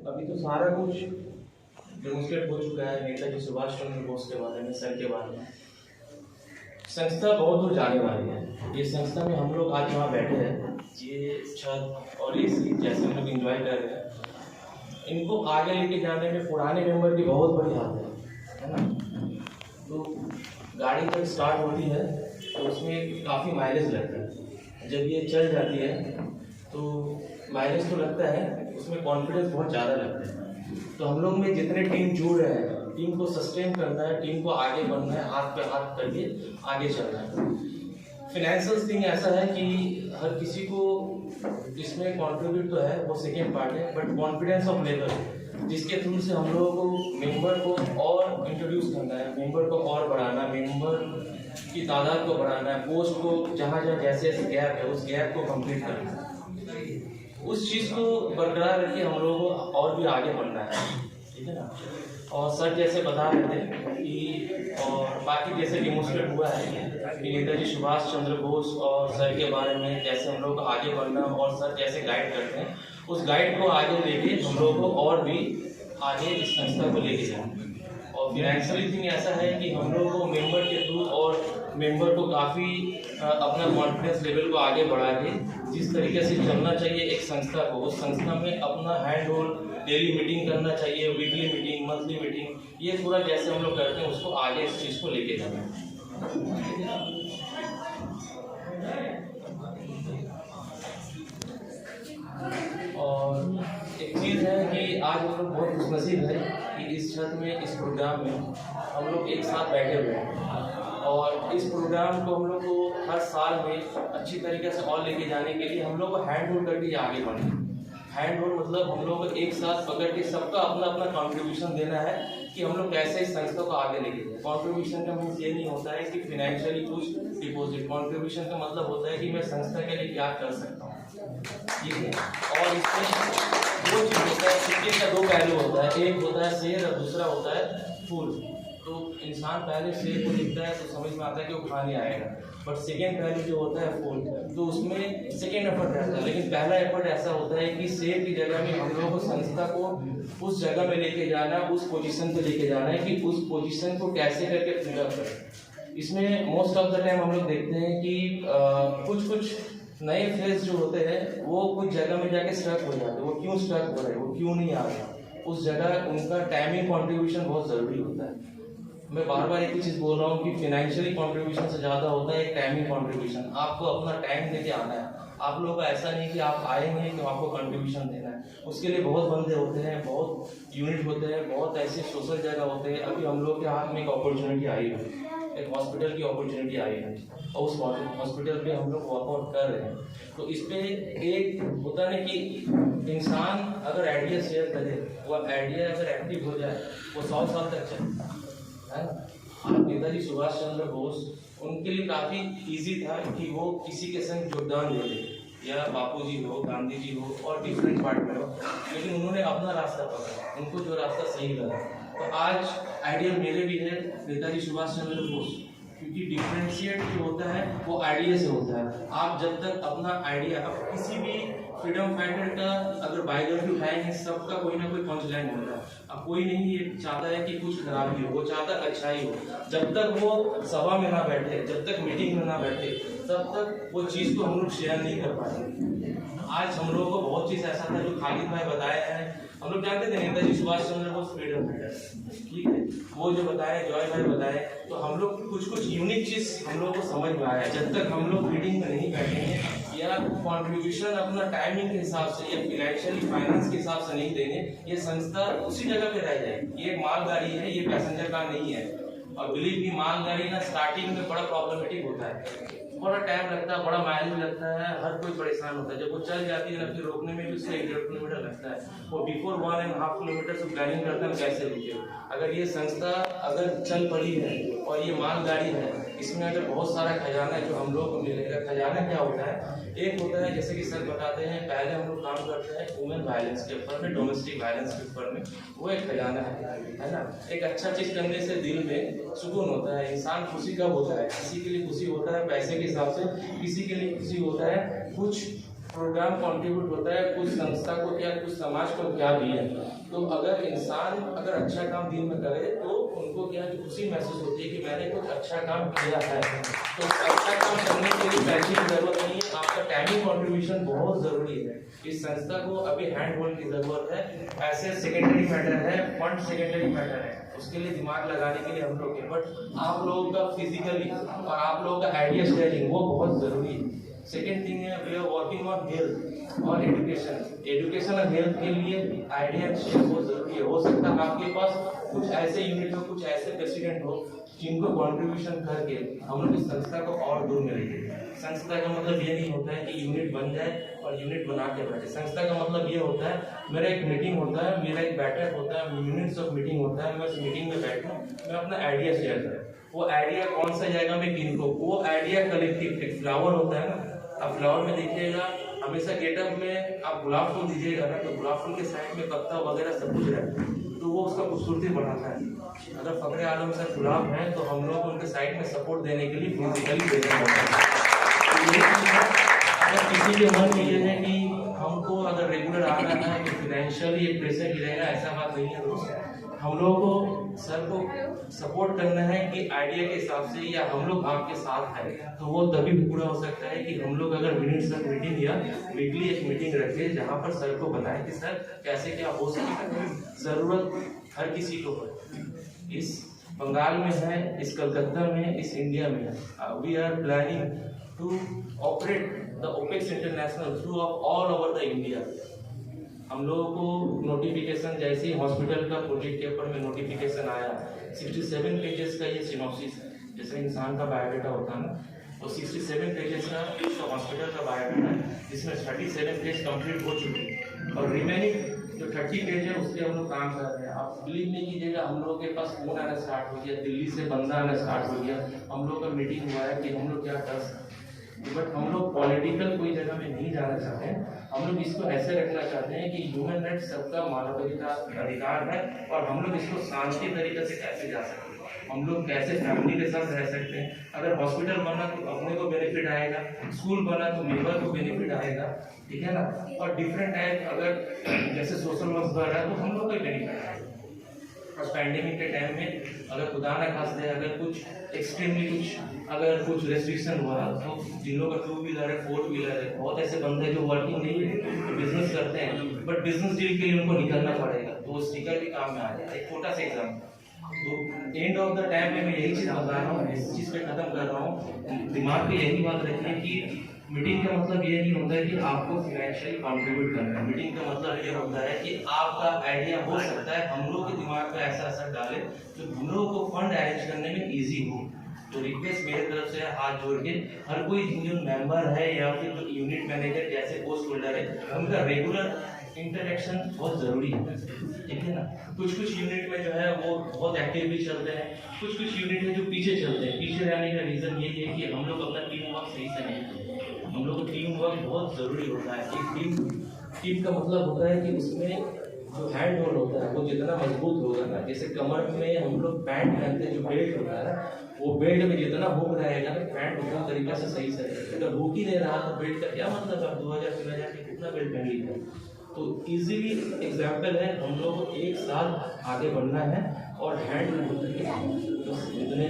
अभी तो सारा कुछ डेमोन्स्ट्रेट हो चुका है नेताजी सुभाष चंद्र बोस के बारे में, सर के बारे में। संस्था बहुत दूर जाने वाली है। ये संस्था में हम लोग आज वहाँ बैठे हैं, ये छत और ये सीट जैसे हम लोग इंजॉय कर रहे हैं, इनको आगे लेके जाने में पुराने मेंबर की बहुत बड़ी हाथ है ना। तो गाड़ी जब स्टार्ट होती है तो उसमें काफ़ी माइलेज लगता है। जब ये चल जाती है तो माइलेज तो लगता है, उसमें कॉन्फिडेंस बहुत ज़्यादा लगता है। तो हम लोग में जितने टीम जुड़ रहे हैं, टीम को सस्टेन करना है, टीम को आगे बढ़ना है, हाथ पे हाथ करके आगे चलना है। फिनेंशियल थिंग ऐसा है कि हर किसी को इसमें कंट्रीब्यूट तो है, वो सेकेंड पार्ट है, बट कॉन्फिडेंस ऑफ लेवल जिसके थ्रू से हम लोगों को मेंबर को और इंट्रोड्यूस करना है, मेंबर को और बढ़ाना, मेंबर की तादाद को बढ़ाना है, पोस्ट को जहाँ जहाँ जैसे जैसे गैप है उस गैप को कंप्लीट करना है, उस चीज़ को बरकरार रख के हम लोगों को और भी आगे बढ़ना है, ठीक है ना। और सर जैसे बता रहे थे कि और बाकी जैसे डेमोन्स्ट्रेट हुआ है कि नेताजी सुभाष चंद्र बोस और सर के बारे में जैसे हम लोग को आगे बढ़ना और सर जैसे गाइड करते हैं, उस गाइड को आगे लेके हम लोग को और भी आगे इस संस्था को लेके जाएं। और फिनेंशियली थिंग ऐसा है कि हम लोग को मेंबर के थ्रू और मेंबर को काफ़ी अपना कॉन्फिडेंस लेवल को आगे बढ़ा के जिस तरीके से चलना चाहिए एक संस्था को, उस संस्था में अपना हैंड होल्ड, डेली मीटिंग करना चाहिए, वीकली मीटिंग, मंथली मीटिंग, ये पूरा जैसे हम लोग करते हैं उसको आगे इस चीज़ को लेके जाना है। और एक चीज़ है कि आज हम लोग बहुत खुशनसीब है कि इस छत में, इस प्रोग्राम में हम लोग एक साथ बैठे हुए हैं और इस प्रोग्राम को हम लोग को हर साल में अच्छी तरीके से और लेके जाने के लिए हम लोग को हैंड होल्ड करके आगे बढ़ना है। हैंड होल्ड मतलब हम लोग को एक साथ पकड़ के सबका अपना अपना कंट्रीब्यूशन देना है कि हम लोग कैसे इस संस्था को आगे लेके जाए। कंट्रीब्यूशन का मीन्स ये नहीं होता है कि फिनेंशियली कुछ डिपॉजिट, कंट्रीब्यूशन का मतलब होता है कि मैं संस्था के लिए क्या कर सकता हूँ, ठीक है। और इसमें दो चीज़ होता है, सिक्के का दो पहलू होता है, एक होता है शेर और दूसरा होता है फूल। तो इंसान पहले शेर को देखता है तो समझ में आता है कि वो खाने आएगा, बट सेकेंड पहलू जो होता है फूल, तो उसमें सेकेंड एफर्ट रहता है। लेकिन पहला एफर्ट ऐसा होता है कि शेर की जगह में हम लोगों को संस्था को उस जगह में लेके जाना, उस पोजीशन पे लेके जाना है कि उस पोजीशन को कैसे करके फिलअप करें। इसमें मोस्ट ऑफ द टाइम हम लोग देखते हैं कि कुछ नए फेस जो होते हैं वो कुछ जगह में जाके स्ट्रक हो जाते हैं। वो क्यों स्ट्रक हो रहे हैं, वो क्यों नहीं आ रहा, उस जगह उनका टाइमिंग कंट्रीब्यूशन बहुत ज़रूरी होता है। मैं बार बार एक ही चीज़ बोल रहा हूँ कि फिनेंशियली कंट्रीब्यूशन से ज़्यादा होता है एक टाइमिंग कंट्रीब्यूशन। आपको अपना टाइम देके आना है। आप लोगों का ऐसा नहीं कि आप आएंगे तो आपको कंट्रीब्यूशन देना है, उसके लिए बहुत बंदे होते हैं, बहुत यूनिट होते हैं, बहुत ऐसे सोशल जगह होते हैं। अभी हम लोग के हाथ में एक अपॉर्चुनिटी आई है, एक हॉस्पिटल की अपॉर्चुनिटी आई है और उस हॉस्पिटल पे हम लोग वर्कआउट कर रहे हैं। तो इस पे एक होता है कि इंसान अगर आइडिया शेयर करे, वो आइडिया अगर एक्टिव हो जाए वो 100 साल तक चले, है ना। नेताजी सुभाष चंद्र बोस, उनके लिए काफ़ी इजी था कि वो किसी के संग योगदान दे दे, या बापूजी हो, गांधी जी हो और डिफरेंट पार्ट में हो, लेकिन उन्होंने अपना रास्ता पकड़ा, उनको जो रास्ता सही लगा। तो आज आइडिया मेरे भी है नेताजी सुभाष चंद्र बोस, क्योंकि डिफ्रेंशिएट जो होता है वो आइडिया से होता है। आप जब तक अपना आइडिया, किसी भी फ्रीडम फाइटर का अगर बायोग्राफी उठाएंगे, सबका कोई ना कोई पंच लाइन होता है। अब कोई नहीं ये चाहता है कि कुछ खराबी हो, वो चाहता है अच्छाई हो। जब तक वो सभा में ना बैठे, जब तक मीटिंग में ना बैठे, तब तक वो चीज़ को हम लोग शेयर नहीं कर पाएंगे। आज हम लोगों को बहुत चीज़ ऐसा था जो खालिद भाई बताया है। हम लोग जानते थे नेताजी सुभाष चंद्र बोस फ्रीडम फाइटर, ठीक है, वो जो बताए, जॉय भाई बताए, तो हम लोग कुछ यूनिक चीज़ हम लोग को समझ में आया। जब तक हम लोग मीटिंग में नहीं बैठेंगे या कंट्रीब्यूशन अपना टाइमिंग के हिसाब से या फिनेंशियली फाइनेंस के हिसाब से नहीं देंगे, ये संस्था उसी जगह पे रह जाएगी। ये मालगाड़ी है, ये पैसेंजर कार नहीं है। और बिलीव भी मालगाड़ी ना स्टार्टिंग में बड़ा प्रॉब्लमेटिक होता है, बड़ा टाइम लगता है, बड़ा माइलेज लगता है, हर कोई परेशान होता है। जब वो चल जाती है ना, फिर रोकने में भी उससे 1.5 किलोमीटर लगता है। वो बिफोर 1.5 किलोमीटर से प्लानिंग करते हैं कैसे रुके। अगर ये संस्था अगर चल पड़ी है और ये मालगाड़ी है, इसमें अगर बहुत सारा खजाना जो हम लोग को मिलेगा। खजाना क्या होता है, एक होता है जैसे कि सर बताते हैं, पहले हम लोग काम करते हैं वुमेन वायलेंस के ऊपर में, डोमेस्टिक वायलेंस के ऊपर में, वो एक खजाना है ना। एक अच्छा चीज़ करने से दिल में सुकून होता है। इंसान खुशी कब होता है, किसी के लिए खुशी होता है पैसे के हिसाब से, किसी के लिए खुशी होता है कुछ प्रोग्राम कंट्रीब्यूट होता है कुछ संस्था को क्या, कुछ समाज को क्या भी है। तो अगर इंसान अगर अच्छा काम दिन में करे तो उनको क्या है, खुशी महसूस होती है कि मैंने कुछ अच्छा काम किया है। तो अच्छा काम करने के लिए पैसे की जरूरत नहीं है, आपका टाइमिंग कंट्रीब्यूशन बहुत जरूरी है। इस संस्था को अभी हैंड होल्ड की जरूरत है, ऐसे सेकेंडरी मैटर है, फंड सेकेंडरी मैटर है, उसके लिए दिमाग लगाने के लिए हम लोग के, बट आप लोगों का फिजिकली और आप लोगों का आइडिया शेयरिंग वो बहुत जरूरी है। सेकेंड थिंग है we are working on health और एजुकेशन और हेल्थ के लिए आइडिया शेयर बहुत जरूरी है। हो सकता है आपके पास कुछ ऐसे यूनिट हो, कुछ ऐसे प्रेसिडेंट हो जिनको कंट्रीब्यूशन करके हम लोग इस संस्था को और दूर में लेंगे। संस्था का मतलब ये नहीं होता है कि यूनिट बन जाए और यूनिट बना के बैठे। संस्था का मतलब ये होता है मेरा एक मीटिंग होता है, मेरा एक बैठक होता है, यूनिट्स ऑफ मीटिंग होता है, मैं उस मीटिंग में बैठूं, मैं अपना आइडिया शेयर करूं। वो आइडिया कौन सा जाएगा मैं किनको, वो आइडिया कलेक्टिव। एक फ्लावर होता है ना, आप फ्लावर में देखिएगा हमेशा गेटअप में आप गुलाब फूल दीजिएगा ना, तो गुलाब फूल के साइड में पत्ता वगैरह सब कुछ रहता है, तो वो उसका खूबसूरती बढ़ाता है। अगर फखरे आलम सर गुलाब हैं तो हम लोग उनके साइड में सपोर्ट देने के लिए फिजिकली देना होता है। अगर किसी के मन में ये है कि हमको अगर रेगुलर आना है तो फिनेंशियली एक प्रेशर गिरेगा, ऐसा बात नहीं है दोस्त। हम लोगों को सर को सपोर्ट करना है कि आइडिया के हिसाब से, या हम लोग आपके साथ हैं तो वो तभी पूरा हो सकता है कि हम लोग अगर मीटिंग या वीकली एक मीटिंग रखें जहाँ पर सर को बताएं कि सर कैसे क्या हो सकता है। जरूरत हर किसी को है, इस बंगाल में है, इस कलकत्ता में, इस इंडिया में है। We are planning to operate the Opex international through all over the India. हम लोगों को नोटिफिकेशन जैसे ही हॉस्पिटल का प्रोजेक्ट पेपर में नोटिफिकेशन आया, 67 पेजेस का ये सिनॉप्सिस है। जैसे इंसान का बायोडाटा होता है ना, तो 67 पेजेस का तो हॉस्पिटल का बायोडाटा है, जिसमें 37 पेज कंप्लीट हो चुके हैं और रिमेनिंग जो 30 पेज है उस पर हम लोग काम कर रहे हैं। आप बिलीव नहीं कीजिएगा, हम लोगों के पास फोन आना स्टार्ट हो गया, दिल्ली से बंदा आना स्टार्ट हो गया। हम लोग का मीटिंग हुआ है कि हम लोग क्या कर सकते हैं, बट हम लोग पॉलिटिकल कोई जगह में नहीं जाना चाहते हैं। हम लोग इसको ऐसे रखना चाहते हैं कि ह्यूमन राइट्स सबका मानवाधिकार है और हम लोग इसको शांति तरीके से कैसे जा सकते हैं, हम लोग कैसे फैमिली के साथ रह सकते हैं। अगर हॉस्पिटल बना तो अपने को बेनिफिट आएगा, स्कूल बना तो मेंबर को बेनिफिट आएगा, ठीक है ना। और डिफरेंट टाइप अगर जैसे सोशल वर्क बढ़ रहा है तो हम लोग को बेनिफिट आएगा। और पैंडेमिक के टाइम में अगर खुदा ना खास्ते अगर कुछ एक्सट्रीमली कुछ रेस्ट्रिक्शन हुआ तो जिन लोगों का 2 व्हीलर है, 4 व्हीलर है, बहुत ऐसे बंदे जो वर्किंग नहीं है तो बिजनेस करते हैं, बट बिजनेस डील के लिए उनको निकलना पड़ेगा, तो वो स्टिकर भी काम में आ जाए। एक छोटा सा एग्जाम्पल, तो एंड ऑफ द टाइम में मैं यही चीज़ बता रहा हूँ, इस चीज़ पे खत्म कर रहा हूँ। दिमाग में यही बात रखिए कि मीटिंग का मतलब ये नहीं होता है कि आपको फाइनेंशियली कंट्रीब्यूट करना है। मीटिंग का मतलब ये होता है कि आपका आइडिया हो सकता है हम लोग के दिमाग पे ऐसा असर डाले जो हम लोगों को फंड अरेंज करने में इजी हो। तो रिक्वेस्ट मेरे तरफ से हाथ जोड़ के हर कोई जो मेंबर है या फिर जो यूनिट मैनेजर जैसे पोस्ट होल्डर है उनका रेगुलर इंटरेक्शन बहुत जरूरी है, ठीक है ना। कुछ यूनिट में जो है वो बहुत एक्टिवली चलते हैं, कुछ यूनिट है जो पीछे चलते हैं। पीछे रहने का रीजन यही है कि हम लोग अपना टीम वर्क सही से नहीं करते। हम लोग को टीम वर्क बहुत जरूरी होता है। एक टीम का मतलब होता है कि उसमें जो हैंड होल्ड होता है वो जितना मजबूत होगा ना, जैसे कमर में हम लोग पैंट पहनते हैं, जो बेल्ट होता है वो बेल्ट में जितना हुक रहेगा ना पैंट उतना तरीका से सही से रहेगा। अगर हुक ही नहीं रहा तो बेल्ट का क्या मतलब है, 2000-3000 के कितना बेल्ट पहन लीजिए। तो इजीली एग्जाम्पल है, हम लोग को एक साथ आगे बढ़ना है और हैंड होल्ड करके जितने